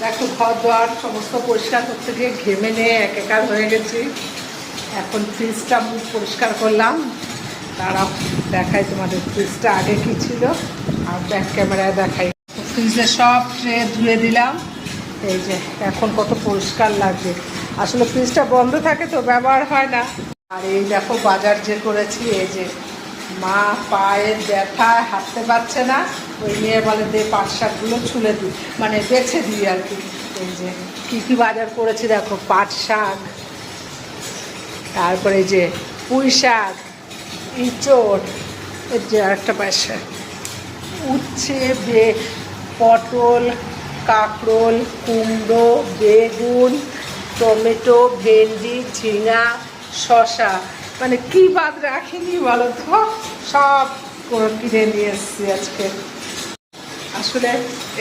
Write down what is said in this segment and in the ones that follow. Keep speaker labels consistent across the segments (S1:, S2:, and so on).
S1: দেখো ঘর দোয়ার সমস্ত পরিষ্কার করতে গিয়ে ঘেমে নিয়ে একাকার হয়ে গেছি। এখন ফ্রিজটা মুখ পরিষ্কার করলাম। তারা দেখাই তোমাদের ফ্রিজটা আগে কি ছিল আর ব্যাক ক্যামেরায় দেখাই। ফ্রিজে সব ট্রে ধুয়ে দিলাম। এই যে এখন কত পরিষ্কার লাগছে। আসলে ফ্রিজটা বন্ধ থাকে তো ব্যবহার হয় না। আর এই দেখো বাজার যে করেছি, এই যে মা পায়ের ব্যথায় হাঁটতে পারছে না, ওই নিয়ে বলে দে পাট শাকগুলো ছুলে দিই, মানে বেছে দিই আর কি। এই যে কী কী বাজার করেছি দেখো, পাট শাক, তারপরে এই যে পুঁই শাক, ইঁচড়, এর যে একটা পাশে উচ্ছে, পটল, কাঁকরোল, কুমড়ো, বেগুন, টমেটো, ভেন্ডি, ঝিঙা, শসা, মানে কি বাদ রাখিনি বলো তো, সব কিনে নিয়ে এসেছি আজকে। আসলে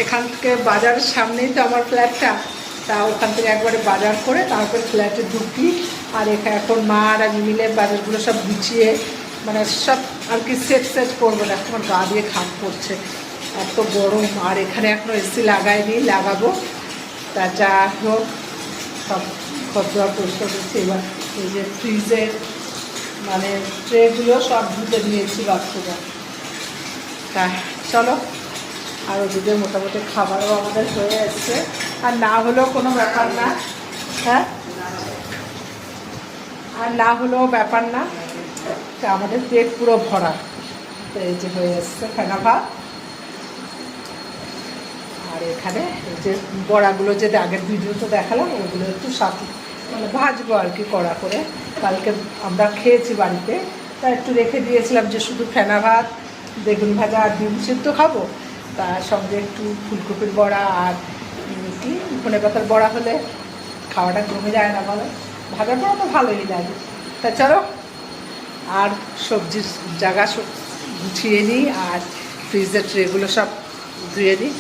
S1: এখান থেকে বাজারের সামনেই তো আমার ফ্ল্যাটটা, তা ওখান থেকে একবারে বাজার করে তারপরে ফ্ল্যাটে ঢুকি। আর এখানে এখন মা আর আমি মিলে বাজারগুলো সব গুছিয়ে মানে সব আর কি সেট করবো না। আমার গা দিয়ে ঘাম পড়ছে, এত গরম। আর এখানে এখনও এসি লাগাইনি, লাগাবো। তা যা হোক সব ঘর দোয়ার পরিষ্কার করছি। এবার এই যে ফ্রিজের মানে ট্রেগুলো সব ধুতে দিয়েছি বাচ্চারা। তা চলো, আর ওদিকে মোটামুটি খাবারও আমাদের হয়ে এসছে। আর না হলেও কোনো ব্যাপার না, হ্যাঁ, আর না হলেও ব্যাপার না, আমাদের পেট পুরো ভরা। তো এই যে হয়ে এসছে ফেনা ভাত। আর এখানে এই যে বড়াগুলো যে আগের ভিডিওতে দেখালাম, ওগুলো একটু সাথে মানে ভাজবো আর কি কড়া করে। কালকে আমরা খেয়েছি বাড়িতে, তা একটু রেখে দিয়েছিলাম যে শুধু ফেনা ভাত, বেগুন ভাজা আর ডিম সিদ্ধ খাবো, তার সঙ্গে একটু ফুলকপির বড়া আর কি ধনেপাতার বড়া হলে খাওয়াটা কমে যায় না বলো। ভাজার বড়া তো ভালোই লাগে। তা চলো, আর সবজির জায়গা সব গুছিয়ে নিই আর ফ্রিজের ট্রেগুলো সব ধুয়ে নিই।